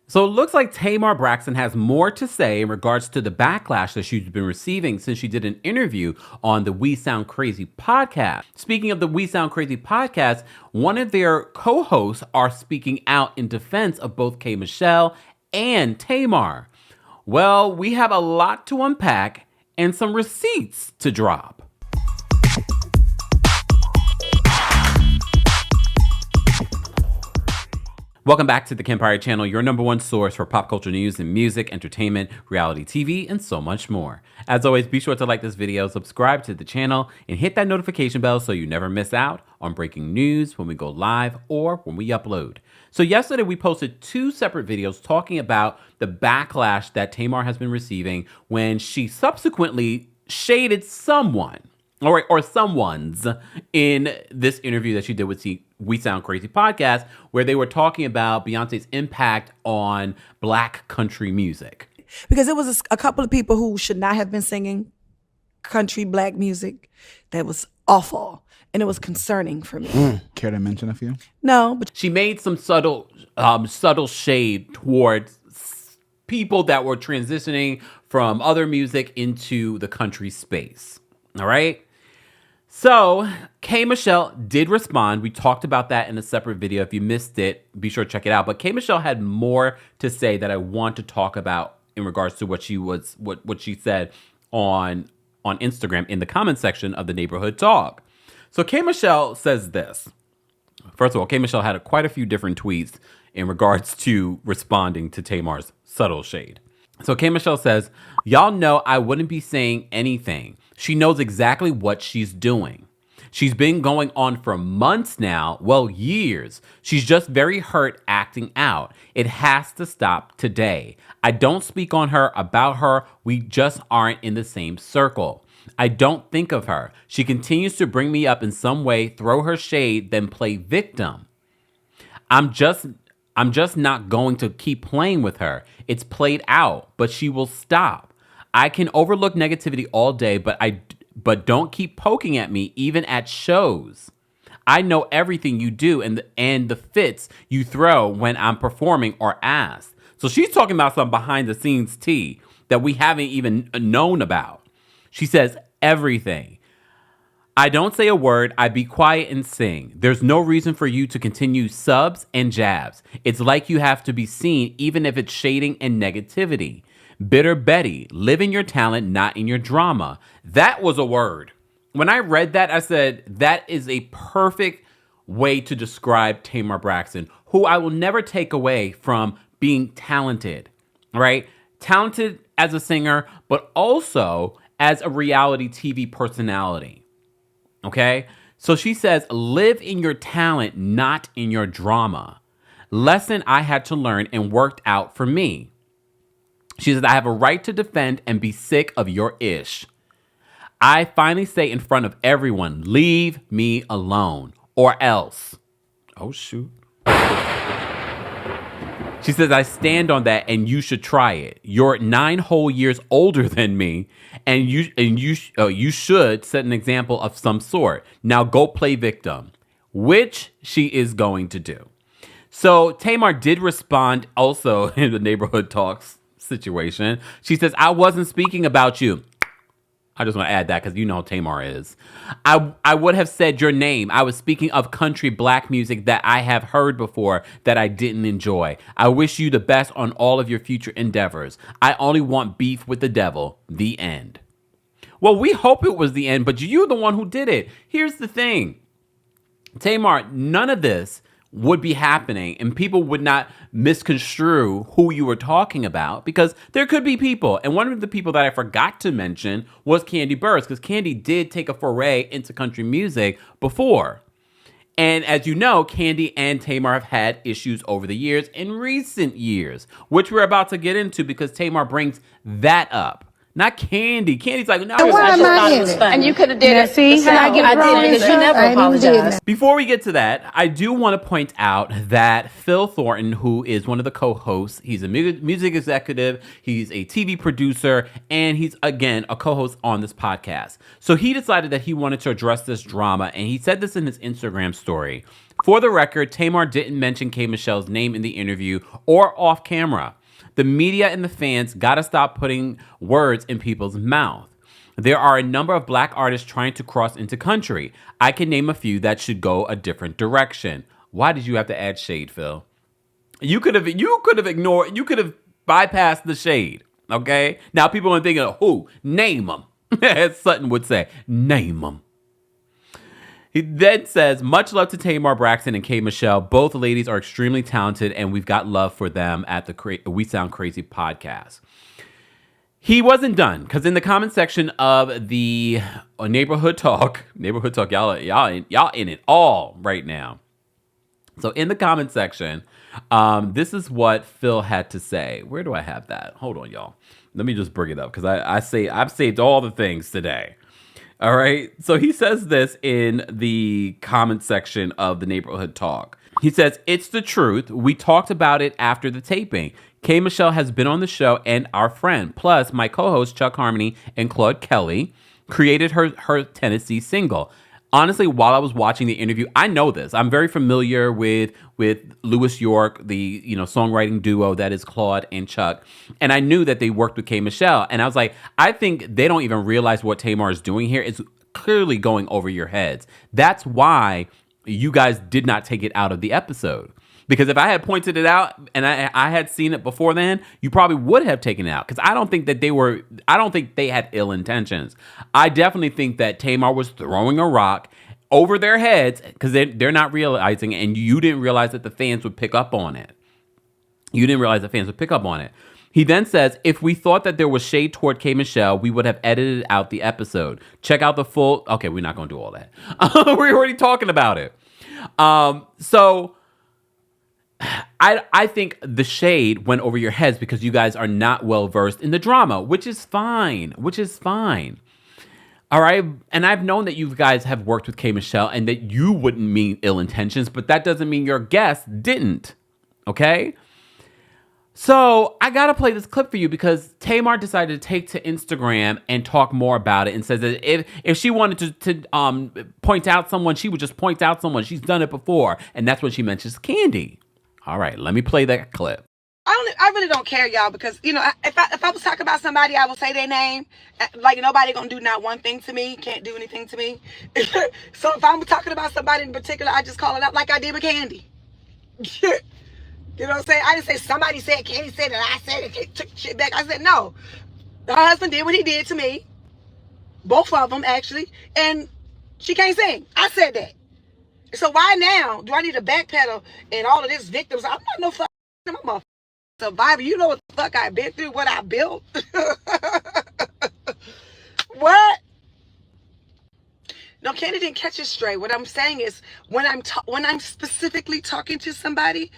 So it looks like Tamar Braxton has more to say in regards to the backlash that she's been receiving since she did an interview on the We Sound Crazy podcast. Speaking of the We Sound Crazy podcast, one of their co-hosts are speaking out in defense of both K. Michelle and Tamar. Well, we have a lot to unpack and some receipts to drop. Welcome back to the Kempire channel, your number one source for pop culture news and music, entertainment, reality TV, and so much more. As always, be sure to like this video, subscribe to the channel, and hit that notification bell so you never miss out on breaking news when we go live or when we upload. So yesterday we posted two separate videos talking about the backlash that Tamar has been receiving when she subsequently shaded someone or someone's in this interview that she did with We Sound Crazy podcast, where they were talking about Beyonce's impact on Black country music. Because it was a couple of people who should not have been singing country Black music that was awful, and it was concerning for me. Care to mention a few? No, but She made some subtle shade towards people that were transitioning from other music into the country space. All right? So, K. Michelle did respond. We talked about that in a separate video. If you missed it, be sure to check it out. But K. Michelle had more to say that I want to talk about in regards to what she said on Instagram in the comment section of the Neighborhood Talk. So, K. Michelle says this. First of all, K. Michelle had quite a few different tweets in regards to responding to Tamar's subtle shade. So K. Michelle says, "Y'all know I wouldn't be saying anything. She knows exactly what she's doing. She's been going on for months now, well, years. She's just very hurt acting out. It has to stop today. I don't speak on her, about her. We just aren't in the same circle. I don't think of her. She continues to bring me up in some way, throw her shade, then play victim. I'm just not going to keep playing with her. It's played out, but she will stop. I can overlook negativity all day, but don't keep poking at me, even at shows. I know everything you do and the fits you throw when I'm performing or asked." So she's talking about some behind the scenes tea that we haven't even known about. She says, "Everything. I don't say a word. I be quiet and sing. There's no reason for you to continue subs and jabs. It's like you have to be seen, even if it's shading and negativity. Bitter Betty, live in your talent, not in your drama." That was a word. When I read that, I said, that is a perfect way to describe Tamar Braxton, who I will never take away from being talented, right? Talented as a singer, but also as a reality TV personality. Okay? So she says, live in your talent, not in your drama. Lesson I had to learn and worked out for me. She says, I have a right to defend and be sick of your ish. I finally say in front of everyone, leave me alone or else. Oh, shoot. She says, I stand on that and you should try it. You're 9 whole years older than me and you should set an example of some sort. Now go play victim, which she is going to do. So Tamar did respond also in the Neighborhood Talks situation. She says, I wasn't speaking about you. I just want to add that because you know how Tamar is. I would have said your name. I was speaking of country Black music that I have heard before that I didn't enjoy. I wish you the best on all of your future endeavors. I only want beef with the devil. The end. Well, we hope it was the end, but you're the one who did it. Here's the thing. Tamar, none of this would be happening and people would not misconstrue who you were talking about because there could be people. And one of the people that I forgot to mention was Kandi Burruss, because Kandi did take a foray into country music before. And as you know, Kandi and Tamar have had issues over the years in recent years, which we're about to get into because Tamar brings that up. Not Kandi. Kandi's like, no, I just thought it was funny. And you could have did it. See how I get wrong because you never apologized. Before we get to that, I do want to point out that Phil Thornton, who is one of the co-hosts, he's a music executive, he's a TV producer, and he's, again, a co-host on this podcast. So he decided that he wanted to address this drama, and he said this in his Instagram story. For the record, Tamar didn't mention K. Michelle's name in the interview or off camera. The media and the fans gotta stop putting words in people's mouth. There are a number of black artists trying to cross into country. I can name a few that should go a different direction. Why did you have to add shade, Phil? You could have ignored, you could have bypassed the shade, okay? Now people are thinking, who? Name them. As Sutton would say, name them. He then says, much love to Tamar Braxton and K. Michelle. Both ladies are extremely talented, and we've got love for them at the We Sound Crazy podcast. He wasn't done, because in the comment section of the Neighborhood Talk, y'all in it all right now. So in the comment section, this is what Phil had to say. Where do I have that? Hold on, y'all. Let me just bring it up, because I've saved all the things today. All right. So he says this in the comment section of the Neighborhood Talk. He says, it's the truth. We talked about it after the taping. K. Michelle has been on the show and our friend. Plus, my co-host Chuck Harmony and Claude Kelly created her Tennessee single. Honestly, while I was watching the interview, I know this. I'm very familiar with Louis York, the songwriting duo that is Claude and Chuck. And I knew that they worked with K. Michelle. And I was like, I think they don't even realize what Tamar is doing here. It's clearly going over your heads. That's why you guys did not take it out of the episode. Because if I had pointed it out and I had seen it before then, you probably would have taken it out. Because I don't think they had ill intentions. I definitely think that Tamar was throwing a rock over their heads because they're not realizing it, and you didn't realize that the fans would pick up on it. He then says, if we thought that there was shade toward K. Michelle, we would have edited out the episode. Check out the full... Okay, we're not going to do all that. We're already talking about it. So... I think the shade went over your heads because you guys are not well versed in the drama, which is fine. All right. And I've known that you guys have worked with K. Michelle and that you wouldn't mean ill intentions, but that doesn't mean your guest didn't. Okay. So I got to play this clip for you because Tamar decided to take to Instagram and talk more about it and says that if she wanted to point out someone, she would just point out someone. She's done it before. And that's when she mentions Kandi. All right, let me play that clip. I really don't care, y'all, because, if I was talking about somebody, I would say their name. Like, nobody gonna do not one thing to me, can't do anything to me. So if I'm talking about somebody in particular, I just call it out like I did with Kandi. You know what I'm saying? I didn't say somebody said, Kandi said that I said it, took shit back. I said, no. Her husband did what he did to me. Both of them, actually. And she can't sing. I said that. So why now do I need to backpedal and all of this victims? I'm not no fucking, I'm a survivor. You know what the fuck I've been through, what I built. What? No, Kandi didn't catch it straight. What I'm saying is when I'm specifically talking to somebody,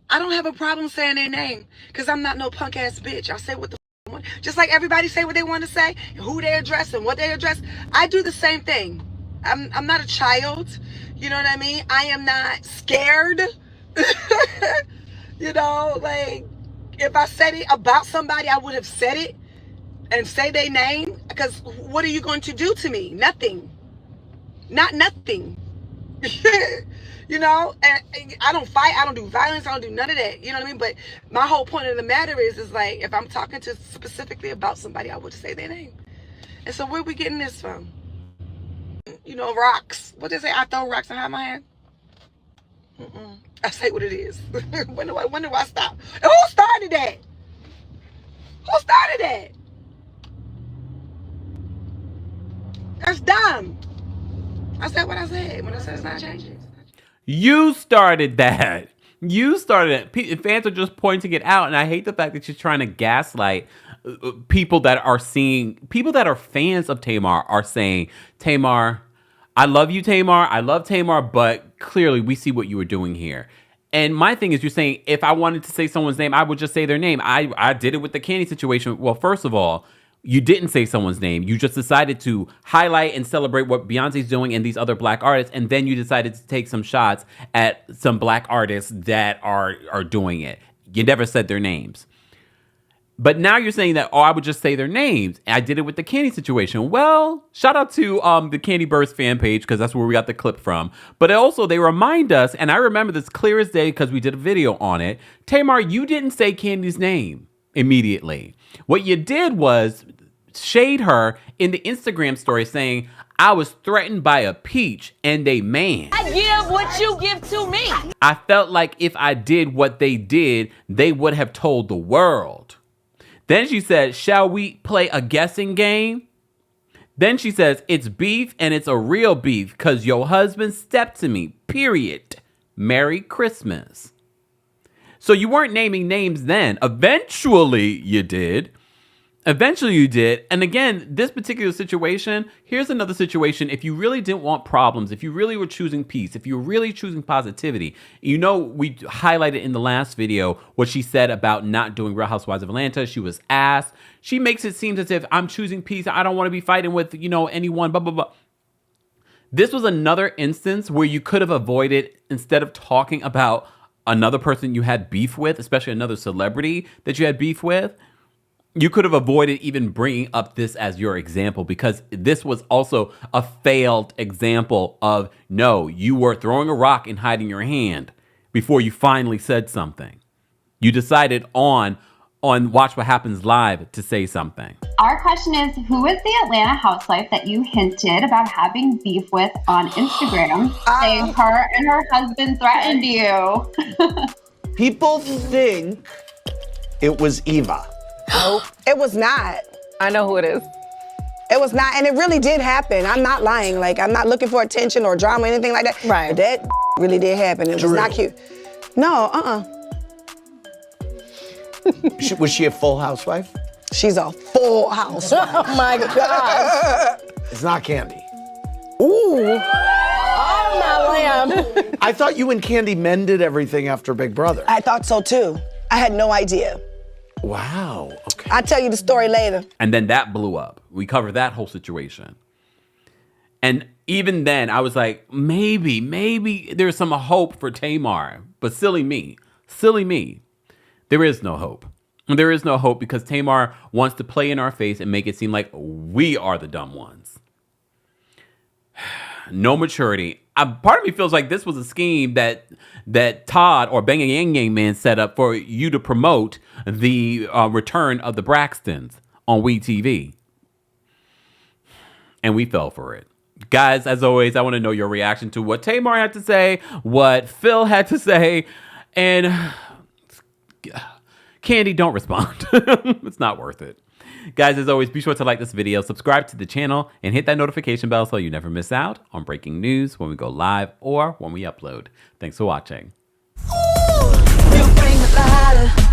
I don't have a problem saying their name because I'm not no punk ass bitch. I say what the fuck I want. Just like everybody say what they want to say, who they address and what they address. I do the same thing. I'm not a child. You know what I mean? I am not scared. Like, if I said it about somebody, I would have said it and say their name. Because what are you going to do to me? Nothing. Not nothing. And I don't fight. I don't do violence. I don't do none of that. You know what I mean? But my whole point of the matter is like, if I'm talking to specifically about somebody, I would say their name. And so where are we getting this from? Rocks. What they say? I throw rocks and hide my hand. I say what it is. When do I stop? And who started that? That's dumb. I said what I said. When I said it's not changing. You started that. Fans are just pointing it out, and I hate the fact that you're trying to gaslight people that are fans of Tamar are saying, Tamar, I love you, Tamar. I love Tamar, but clearly we see what you were doing here. And my thing is, you're saying if I wanted to say someone's name, I would just say their name. I did it with the Kandi situation. Well, first of all, you didn't say someone's name. You just decided to highlight and celebrate what Beyonce's doing and these other black artists. And then you decided to take some shots at some black artists that are doing it. You never said their names. But now you're saying that, I would just say their names. I did it with the Kandi situation. Well, shout out to the Kandi Burruss fan page, because that's where we got the clip from. But also, they remind us, and I remember this clear as day because we did a video on it. Tamar, you didn't say Kandi's name immediately. What you did was shade her in the Instagram story saying, I was threatened by a peach and a man. I give what you give to me. I felt like if I did what they did, they would have told the world. Then she said, shall we play a guessing game? Then she says, it's beef and it's a real beef because your husband stepped to me, period. Merry Christmas. So you weren't naming names then. Eventually you did. And again, this particular situation, here's another situation. If you really didn't want problems, if you really were choosing peace, if you were really choosing positivity, we highlighted in the last video what she said about not doing Real Housewives of Atlanta. She was asked. She makes it seem as if I'm choosing peace. I don't want to be fighting with, anyone, blah, blah, blah. This was another instance where you could have avoided, instead of talking about another person you had beef with, especially another celebrity that you had beef with, you could have avoided even bringing up this as your example, because this was also a failed example of, no, you were throwing a rock and hiding your hand before you finally said something. You decided on Watch What Happens Live to say something. Our question is, who is the Atlanta housewife that you hinted about having beef with on Instagram, saying her and her husband threatened you? People think it was Eva. Nope, it was not. I know who it is. It was not, and it really did happen. I'm not lying. Like, I'm not looking for attention or drama or anything like that. Right. But that really did happen. It was not cute. No, Was she a full housewife? She's a full housewife. Oh my gosh. It's not Kandi. Ooh. Oh my lamb. I thought you and Kandi mended everything after Big Brother. I thought so too. I had no idea. Wow, okay. I'll tell you the story later. And then that blew up. We covered that whole situation. And even then, I was like, maybe there's some hope for Tamar. But silly me. There is no hope. There is no hope because Tamar wants to play in our face and make it seem like we are the dumb ones. No maturity. Part of me feels like this was a scheme that Todd or Bang Yang Yang Man set up for you to promote the return of the Braxtons on WeTV. And we fell for it. Guys, as always, I want to know your reaction to what Tamar had to say, what Phil had to say, and Kandi, don't respond. It's not worth it. Guys, as always, be sure to like this video, subscribe to the channel, and hit that notification bell so you never miss out on breaking news when we go live or when we upload. Thanks for watching. You bring the ladder.